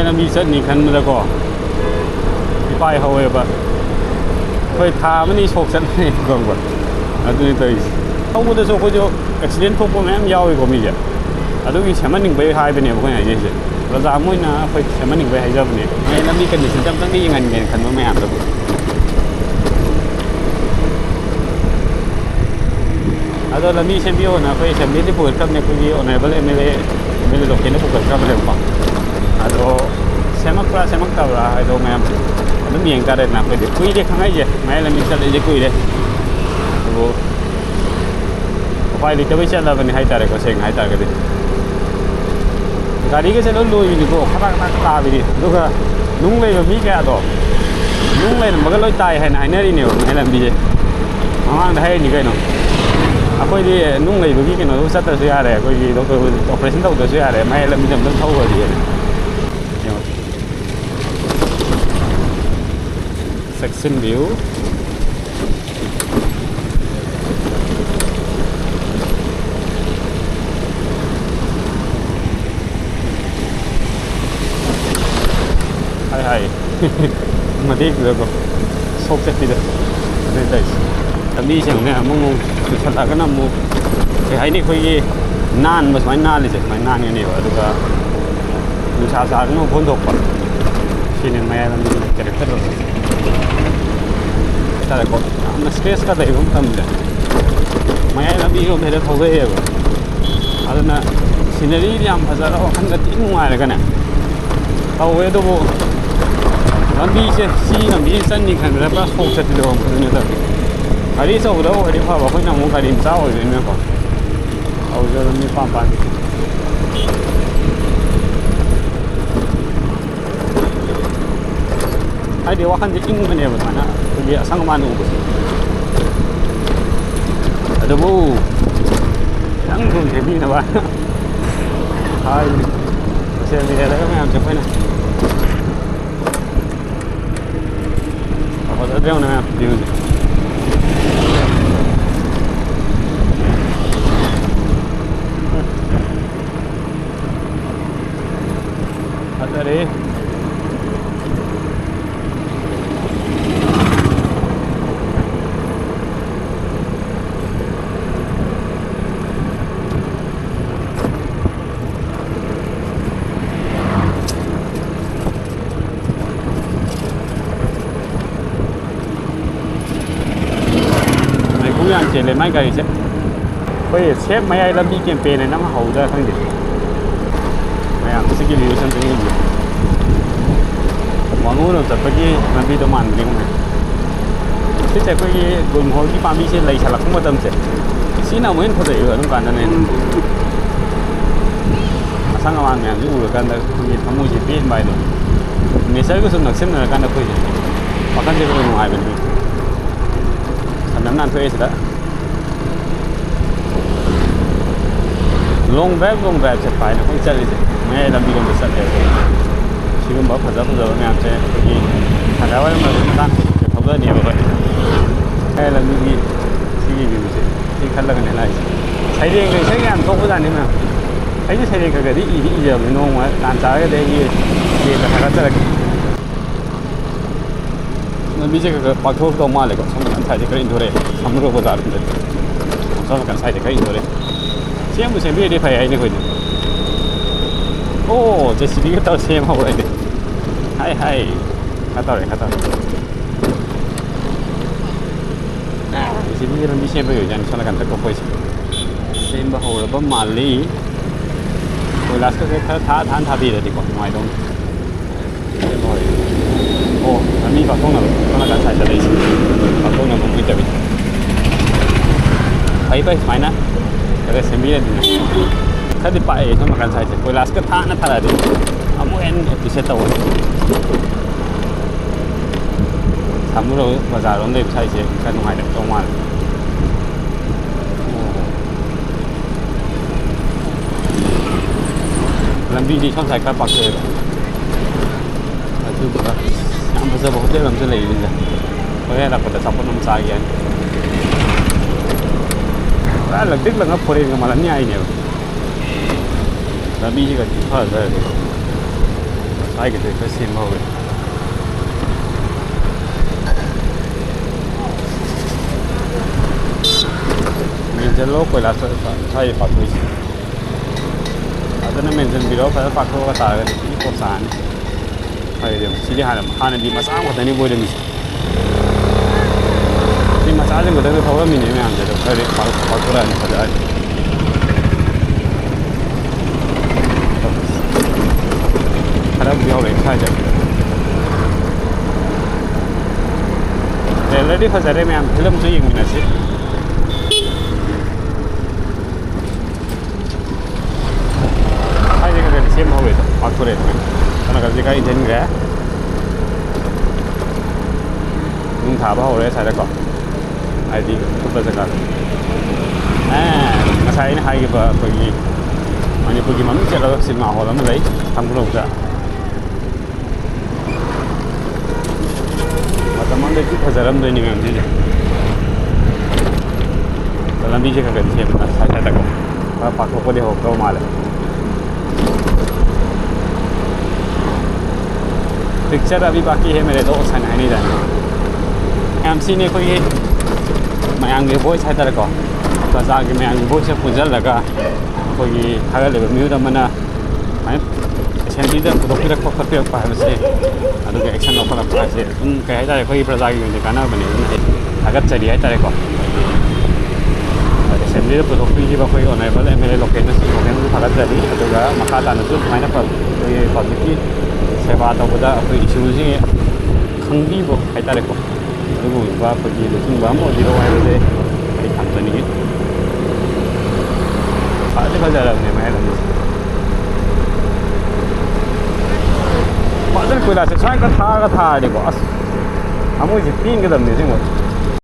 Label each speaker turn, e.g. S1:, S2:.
S1: ꯂꯝꯕꯤ ꯆꯠꯅꯤ ꯈꯟꯕꯗꯀꯣ ꯏꯄꯥꯏ ꯍꯧꯋꯦꯕ ꯑꯩꯈꯣꯏ ꯊꯥ ꯑꯃꯅꯤ ꯁꯣꯛ ꯆꯠꯂꯅꯤ ꯈꯪꯕ ꯑꯗꯨꯅꯤ ꯇꯧꯔꯤꯁꯦ ꯊꯧꯕꯗꯁꯨ ꯑꯩꯈꯣꯏꯁꯨ ꯑꯦꯛꯁꯤꯗꯦꯟ ꯊꯣꯛꯄ ꯃꯌꯥꯝ ꯌꯥꯎꯋꯦꯀꯣ ꯃꯤꯁꯦ ꯑꯗꯨꯒꯤ ꯁꯦꯝꯍꯟꯅꯤꯡꯕꯩ ꯍꯥꯏꯕꯅꯦꯕ ꯑꯩꯈꯣꯏꯅ ꯍꯥꯏꯖꯩꯁꯦ ꯄ꯭ꯔꯖꯥ ꯃꯣꯏꯅ ꯑꯩꯈꯣꯏ ꯁꯦꯝꯍꯟꯅꯤꯡꯕꯩ ꯍꯥꯏꯖꯕꯅꯦ ꯃꯣꯏ ꯂꯝꯕꯤ ꯀꯟꯗꯤꯁꯟꯁꯦ ꯑꯝꯇꯪꯗꯤ ꯌꯦꯡꯍꯟꯒꯦꯅ ꯈꯟꯕ ꯃꯌꯥꯝꯗꯕꯨ ꯑꯗꯣ ꯂꯝꯕꯤ ꯁꯦꯝꯕꯤꯌꯣꯅ ꯑꯩꯈꯣꯏ ꯑꯦꯁꯦꯝꯕ꯭ꯂꯤꯗꯤ ꯄꯨꯈꯠꯈ꯭ꯔꯕꯅꯦ ꯑꯩꯈꯣꯏꯒꯤ ꯑꯣꯅꯔꯦꯕꯜ ꯑꯦꯝ ꯑꯦꯜ ꯑꯦ ꯂꯣꯀꯦꯜꯅ ꯄꯨꯈꯠꯈ꯭ꯔꯕꯅꯦꯕꯀꯣ ꯑꯗꯣ ꯁꯦꯝꯃꯛꯄ꯭ꯔꯥ ꯁꯦꯝꯃꯛꯇꯕ꯭ꯔꯥ ꯍꯥꯏꯗꯣ ꯃꯌꯥꯝꯁꯦ ꯑꯗꯨꯝ ꯌꯦꯡ ꯇꯥꯔꯦꯗꯅ ꯑꯩꯈꯣꯏꯗꯤ ꯀꯨꯏꯔꯦ ꯈꯪꯉꯛꯏꯁꯦ ꯃꯌꯥꯏ ꯂꯝꯕꯤ ꯆꯠꯂꯤꯁꯦ ꯀꯨꯏꯔꯦ ꯑꯗꯨꯕꯨ ꯎꯄꯥꯏ ꯂꯩꯇꯕꯩ ꯆꯠꯂꯕꯅꯤ ꯍꯥꯏꯇꯥꯔꯦꯀꯣ ꯁꯦꯡꯅ ꯍꯥꯏꯇꯥꯔꯒꯗꯤ ꯒꯥꯔꯤꯒꯁꯦ ꯂꯣꯏ ꯂꯣꯏꯕꯤꯅꯤꯀꯣ ꯈꯇꯥꯛ ꯈꯇꯥꯛ ꯇꯥꯕꯤꯅꯤ ꯑꯗꯨꯒ ꯅꯨꯡ ꯂꯩꯕ ꯃꯤ ꯀꯌꯥꯗꯣ ꯅꯨꯡ ꯂꯩꯔꯝꯕꯒ ꯂꯣꯏ ꯇꯥꯏ ꯍꯥꯏꯅ ꯍꯥꯏꯅꯔꯤꯅꯦꯕ ꯃꯌꯥꯏ ꯂꯝꯕꯤꯁꯦ ꯃꯃꯥꯡꯗ ꯍꯥꯏꯔꯤꯅꯤ ꯀꯩꯅꯣ ꯑꯩꯈꯣꯏꯗꯤ ꯅꯨꯡ ꯂꯩꯕꯒꯤ ꯀꯩꯅꯣꯗꯨ ꯆꯠꯇ꯭ꯔꯁꯨ ꯌꯥꯔꯦ ꯑꯩꯈꯣꯏꯒꯤ ꯑꯣꯄꯔꯦꯁꯟ ꯇꯧꯗ꯭ꯔꯁꯨ ꯌꯥꯔꯦ ꯃꯌꯥꯏ ꯂꯝꯕꯤꯗ ꯑꯝꯇꯪ ꯊꯧꯈ꯭ꯔꯗꯤ ꯆꯦꯛꯁꯤꯟꯕꯤꯌꯨ ꯍꯥꯏ ꯃꯇꯦꯛꯇꯨꯗꯀꯣ ꯁꯣꯛ ꯆꯠꯄꯤꯗ ꯑꯗꯨꯏ ꯇꯧꯔꯤꯁꯦ ꯂꯝꯕꯤꯁꯤꯡꯅꯦ ꯑꯃꯨꯛ ꯆꯨꯁꯜꯂꯛꯑꯒꯅ ꯑꯃꯨꯛ ꯀꯩ ꯍꯥꯏꯅꯤ ꯑꯩꯈꯣꯏꯒꯤ ꯅꯥꯟꯕ ꯁꯨꯃꯥꯏꯅ ꯅꯥꯜꯂꯤꯁꯦ ꯁꯨꯃꯥꯏꯅ ꯅꯥꯟꯒꯅꯦꯕ ꯑꯗꯨꯒ ꯅꯨꯡꯁꯥ ꯁꯥꯒꯅ ꯎꯐꯨꯟ ꯊꯣꯛꯄ ꯁꯤꯅꯦ ꯃꯌꯥꯏ ꯂꯝꯕꯤꯒꯤ ꯀꯦꯔꯦꯛꯇꯔ ꯍꯥꯏꯇꯥꯔꯦꯀꯣ ꯌꯥꯝꯅ ꯏꯁꯄꯦꯁꯀ ꯂꯩꯕ ꯃꯇꯝꯗ ꯃꯌꯥꯏ ꯂꯝꯕꯤꯔꯣꯝꯗ ꯍꯦꯛꯇ ꯊꯧꯗꯣꯛꯑꯦꯕ ꯑꯗꯨꯅ ꯁꯤꯅꯔꯤꯗꯤ ꯌꯥꯝ ꯐꯖꯔ ꯋꯥꯈꯜꯒ ꯊꯤ ꯅꯨꯡꯉꯥꯏꯔꯒꯅꯦ ꯇꯧꯋꯦ ꯑꯗꯨꯕꯨ ꯂꯝꯕꯤꯁꯦ ꯁꯤ ꯂꯝꯕꯤꯁꯦ ꯆꯠꯅꯤ ꯈꯟꯕꯗ ꯄꯨꯔꯥ ꯁꯣꯛ ꯆꯠꯄꯤꯗꯣ ꯑꯗꯨꯅ ꯇꯧꯋꯤ ꯒꯥꯔꯤ ꯑꯆꯧꯕꯗ ꯑꯣꯏꯔꯗꯤ ꯐꯕ ꯑꯩꯈꯣꯏꯅ ꯑꯃꯨꯛ ꯒꯥꯔꯤ ꯃꯆꯥ ꯑꯣꯏꯗꯣꯏꯅꯀꯣ ꯇꯧꯖ ꯑꯗꯨꯝ ꯅꯤꯄꯥꯟ ꯍꯥꯏꯗꯤ ꯋꯥꯈꯜꯁꯦ ꯏꯪꯕꯅꯦꯕ ꯑꯗꯨꯃꯥꯏꯅ ꯑꯩꯈꯣꯏꯒꯤ ꯑꯁꯪ ꯑꯃꯥꯟ ꯎꯕꯁꯦ ꯑꯗꯨꯕꯨ ꯈꯤꯇꯪ ꯊꯨꯅ ꯁꯦꯝꯕꯤꯅꯕ ꯍꯥꯏꯕꯅꯤ ꯁꯣꯁꯤꯌꯦꯜ ꯃꯤꯗꯤꯌꯥꯗꯒ ꯃꯌꯥꯝꯁꯦ ꯑꯩꯈꯣꯏꯅ ꯐꯖꯗ꯭ꯔꯦ ꯌꯦꯡꯉꯨꯅꯦ ꯃꯌꯥꯝ ꯚ꯭ꯌꯨꯁꯦ ꯐꯖꯔꯦ ꯌꯥꯝ ꯆꯦꯜꯂꯦ ꯃꯥꯏ ꯒꯥꯔꯤꯁꯦ ꯑꯩꯈꯣꯏ ꯁꯦꯞ ꯃꯌꯥꯏ ꯂꯝꯕꯤ ꯀꯦꯝꯄꯦꯟ ꯍꯥꯏꯅ ꯑꯃ ꯍꯧꯗ꯭ꯔꯥ ꯈꯪꯗꯦ ꯃꯌꯥꯝ ꯁꯤꯒꯤ ꯚ꯭ꯌꯨꯁꯦ ꯑꯝꯇ ꯌꯦꯡꯕꯤꯌꯨ ꯋꯥꯡꯉꯨꯔꯣꯝ ꯆꯠꯄꯒꯤ ꯂꯝꯕꯤꯗꯣ ꯃꯥꯟꯕꯅꯤ ꯌꯦꯡꯉꯨꯅꯦ ꯁꯤꯁꯦ ꯑꯩꯈꯣꯏꯒꯤ ꯒꯨꯜꯃꯣꯍꯣꯔꯒꯤ ꯄꯥꯝꯕꯤꯁꯦ ꯂꯩꯁꯜꯂꯛꯄ ꯃꯇꯝꯁꯦ ꯁꯤꯅ ꯑꯃꯨꯛ ꯍꯦꯟꯅ ꯐꯖꯩꯕ ꯑꯗꯨꯝ ꯀꯥꯟꯗꯅꯦ ꯑꯁꯪ ꯑꯃꯥꯟ ꯃꯌꯥꯝꯁꯦ ꯎꯔꯀꯥꯟꯗ ꯑꯩꯈꯣꯏꯒꯤ ꯊꯃꯣꯏꯁꯦ ꯄꯦꯟꯕ ꯍꯥꯏꯗꯣ ꯅꯦꯆꯔꯒꯁꯨ ꯅꯛꯁꯤꯟꯅꯔꯀꯥꯟꯗ ꯑꯩꯈꯣꯏꯁꯦ ꯋꯥꯈꯜꯁꯦ ꯈꯔ ꯅꯨꯡꯉꯥꯏꯕꯅꯤ ꯁꯟꯗꯝ ꯅꯥꯟꯊꯣꯛꯑꯦ ꯁꯤꯗ ꯂꯣꯡ ꯗ꯭ꯔꯥꯏꯚ ꯆꯠꯄ ꯍꯥꯏꯅ ꯑꯩꯈꯣꯏ ꯆꯠꯂꯤꯁꯦ ꯃꯌꯥꯏ ꯂꯝꯕꯤꯔꯣꯝꯗ ꯆꯠꯂꯦꯕ ꯁꯤꯒꯨꯝꯕ ꯐꯖ ꯐꯖꯕ ꯃꯌꯥꯝꯁꯦ ꯑꯩꯈꯣꯏꯒꯤ ꯁꯟꯗ꯭ꯌꯥꯋꯥꯏꯔꯝ ꯃꯇꯥꯡ ꯊꯧꯗꯅꯦꯕ ꯃꯌꯥꯏ ꯂꯝꯕꯤꯒꯤ ꯁꯤꯒꯤ ꯚ꯭ꯌꯨꯁꯦ ꯁꯤ ꯈꯜꯂꯒꯅꯦ ꯂꯥꯛꯏꯁꯦ ꯁꯩꯔꯦꯡꯒ ꯏꯁꯩ ꯌꯥꯝ ꯊꯣꯛꯄꯖꯥꯠꯅꯤ ꯃꯌꯥꯝ ꯑꯩꯁꯦ ꯁꯩꯔꯦꯡ ꯈꯔꯒꯗꯤ ꯏꯖꯕꯅꯤ ꯅꯣꯡꯃ ꯇꯥꯟ ꯆꯥꯔꯒꯗꯤ ꯑꯩꯒꯤ ꯄꯦꯖꯇ ꯊꯥꯒꯠꯆꯔꯛꯀꯦ ꯂꯝꯕꯤꯁꯦ ꯈꯔ ꯄꯥꯛꯊꯣꯛꯇꯧ ꯃꯥꯜꯂꯦꯀꯣ ꯁꯣꯝ ꯅꯥꯀꯟ ꯁꯥꯏꯗꯁꯦ ꯈꯔ ꯏꯟꯊꯣꯔꯛꯑꯦ ꯁꯝꯃꯔꯣꯛ ꯕꯖꯥꯔꯗ ꯁꯣꯝ ꯅꯥꯀꯟ ꯁꯥꯏꯗꯁꯦ ꯈꯔ ꯏꯟꯊꯣꯔꯛꯑꯦ ꯁꯦꯝꯕꯨ ꯁꯦꯝꯕꯤꯔꯗꯤ ꯐꯩ ꯍꯥꯏꯅꯤ ꯑꯩꯈꯣꯏꯗꯤ ꯑꯣ ꯖꯦ ꯁꯤ ꯕꯤꯒ ꯇꯧꯔ ꯁꯦꯝꯍꯧꯔꯗꯤ ꯍꯥꯏ ꯈꯔ ꯇꯧꯔꯦ ꯖꯦ ꯁꯤ ꯕꯤꯁꯦ ꯂꯝꯕꯤ ꯁꯦꯝꯕ ꯑꯣꯏꯖꯥꯠꯅꯤ ꯁꯣꯝ ꯅꯥꯀꯟꯗ ꯀꯣꯛꯄꯩꯁꯦ ꯁꯦꯝꯕ ꯍꯧꯔꯕ ꯃꯥꯜꯂꯤ ꯀꯣꯏꯂꯥꯁꯀꯁꯦ ꯈꯔ ꯊꯥꯅ ꯊꯥꯕꯤꯔꯗꯤꯀꯣ ꯅꯨꯡꯉꯥꯏꯗꯧꯅꯤ ꯁꯦꯝꯕ ꯍꯧꯔꯦ ꯑꯣ ꯂꯝꯕꯤ ꯄꯥꯛꯊꯣꯛꯅꯕ ꯁꯣꯝ ꯅꯥꯀꯟ ꯁꯥꯏꯗ ꯂꯩꯁꯦ ꯄꯥꯛꯊꯣꯛꯅꯕ ꯎꯏꯗꯕꯤ ꯐꯩ ꯁꯨꯃꯥꯏꯅ ꯈꯔ ꯁꯦꯝꯕꯤꯔꯗꯤꯅꯦ ꯈꯔꯗꯤ ꯄꯥꯛꯑꯦ ꯁꯣꯝ ꯅꯥꯀꯟ ꯁꯥꯏꯗꯁꯦ ꯀꯣꯏꯂꯥꯁꯀ ꯊꯥꯅ ꯊꯥꯔꯛꯑꯗꯤ ꯑꯃꯨꯛ ꯍꯦꯟꯅ ꯑꯦꯄ꯭ꯔꯤꯁꯤꯌꯦꯠ ꯇꯧꯒꯅꯤ ꯁꯃꯨꯔꯧ ꯕꯖꯥꯔꯔꯣꯝ ꯂꯩꯕ ꯁꯥꯏꯁꯦ ꯈꯔ ꯅꯨꯡꯉꯥꯏꯔꯛꯇꯧ ꯃꯥꯜꯂꯦ ꯂꯝꯕꯤꯗꯤ ꯁꯣꯝ ꯁꯥꯏꯗ ꯈꯔ ꯄꯥꯛꯊꯣꯛꯑꯦꯕ ꯑꯗꯨꯒ ꯌꯥꯝ ꯐꯖꯕ ꯍꯣꯇꯦꯜ ꯑꯃꯁꯨ ꯂꯩꯔꯤꯁꯦ ꯍꯣꯔꯦꯟ ꯂꯥꯛꯄꯗ ꯑꯆꯥꯄꯣꯠ ꯑꯃ ꯆꯥꯒꯦ ꯍꯥꯏꯅ ꯄꯨꯔꯥ ꯂꯪꯇ꯭ꯔꯤꯛ ꯂꯪꯉ ꯐꯣꯔꯦꯟꯒ ꯃꯥꯜꯍꯟ ꯌꯥꯏꯅꯦꯕ ꯂꯝꯕꯤꯁꯤꯒ ꯐꯖꯔꯗꯤ ꯁ꯭ꯋꯥꯏꯒꯤꯗꯤ ꯈꯔ ꯁꯦꯝꯕ ꯍꯧꯔꯦ ꯃꯦꯟꯁꯤꯜꯂꯣ ꯀꯣꯏꯂꯥꯁ ꯁ꯭ꯋꯥꯏꯗ ꯄꯥꯛꯊꯣꯛꯏꯁꯦ ꯑꯗꯨꯅ ꯃꯦꯟꯁꯤꯟꯕꯤꯔꯣ ꯐꯖꯅ ꯄꯥꯛꯊꯣꯛꯑꯒ ꯇꯥꯔꯒꯗꯤ ꯁꯤꯗꯤ ꯄꯣꯠ ꯆꯥꯔꯅꯤ ꯐꯔꯦ ꯁꯤꯗꯤ ꯍꯥꯟꯅꯗꯤ ꯃꯆꯥ ꯑꯃꯈꯛꯇꯅꯤ ꯑꯣꯏꯔꯝꯃꯤꯁꯦ ꯁꯤ ꯃꯆꯥꯁꯤꯡ ꯈꯛꯇꯪꯗ ꯊꯧꯔꯝꯃꯤꯅꯦ ꯃꯌꯥꯝꯁꯦ ꯑꯗꯣ ꯈꯔꯗꯤ ꯄꯥꯛꯊꯣꯔꯛꯑꯅꯤ ꯐꯖꯔꯅꯤ ꯈꯔꯕꯨꯗꯤ ꯍꯧꯔꯛꯑꯦ ꯁ꯭ꯋꯥꯏꯗ ꯇ꯭ꯔꯦꯂꯔꯗꯤ ꯐꯖꯔꯦ ꯃꯌꯥꯝ ꯐꯤꯂꯝꯁꯨ ꯌꯦꯡꯃꯤꯟꯅꯁꯤ ꯁ꯭ꯋꯥꯏꯗ ꯈꯔꯗꯤ ꯁꯦꯝꯕ ꯍꯧꯔꯦꯗ ꯄꯥꯛꯊꯣꯔꯛꯑꯦ ꯀꯅꯥꯒꯁꯤ ꯈꯔ ꯏꯟꯁꯤꯟꯈ꯭ꯔꯦ ꯅꯨꯡ ꯊꯥꯕ ꯍꯧꯔꯦ ꯁ꯭ꯋꯥꯏꯗꯀꯣ ꯍꯥꯏꯗꯤ ꯀꯨꯞꯄ ꯖꯒꯥꯗ ꯉꯁꯥꯏ ꯑꯩꯅ ꯍꯥꯏꯈꯤꯕ ꯑꯩꯈꯣꯏꯒꯤ ꯃꯅꯤꯄꯨꯔꯒꯤ ꯃꯃꯤꯡ ꯆꯠꯂꯕ ꯁꯤꯅꯦꯃꯥ ꯍꯣꯜ ꯑꯃ ꯂꯩ ꯈꯥꯡꯕꯨꯔꯧꯗ ꯃꯇꯝ ꯑꯃꯗꯗꯤ ꯐꯖꯔꯝꯗꯣꯏꯅꯤ ꯃꯌꯥꯝ ꯁꯤꯁꯦ ꯂꯝꯕꯤꯁꯦ ꯈꯔ ꯈꯔ ꯁꯦꯝꯕ ꯁ꯭ꯋꯥꯏꯗꯀꯣ ꯈꯔ ꯄꯥꯛꯊꯣꯛꯄꯗꯤ ꯍꯧꯔꯛꯇꯧ ꯃꯥꯜꯂꯦ पिक्चर अभी बाकी है मेरे दोस्त है नहीं जाने एम सी ने कोई मयांग भोइस है को प्रजा की मयांग भोइस पुजलगा कोई थागल म्यूद असेंबली पुथोपीरप खटपीरप है एक्शन लौलप है कई है कोई प्रजा की कानबने थागचरी है को असेंबली पुथोपीब कोई honourable M L A local थागचरी मखा तानसु सुमायना पब्लिक की सेवा तौबदा अखोई इशूजी खंगीबो हाइतारेको अदुगुंबा अखोई लुचिंबा अमा ओदिरो हाइबसे अई थांजनिगे फाजे फजरबने मायरने फाजर कोइलासे स्वाइका थागा थारेको अस अमोइसे पिनगदबने सिंगो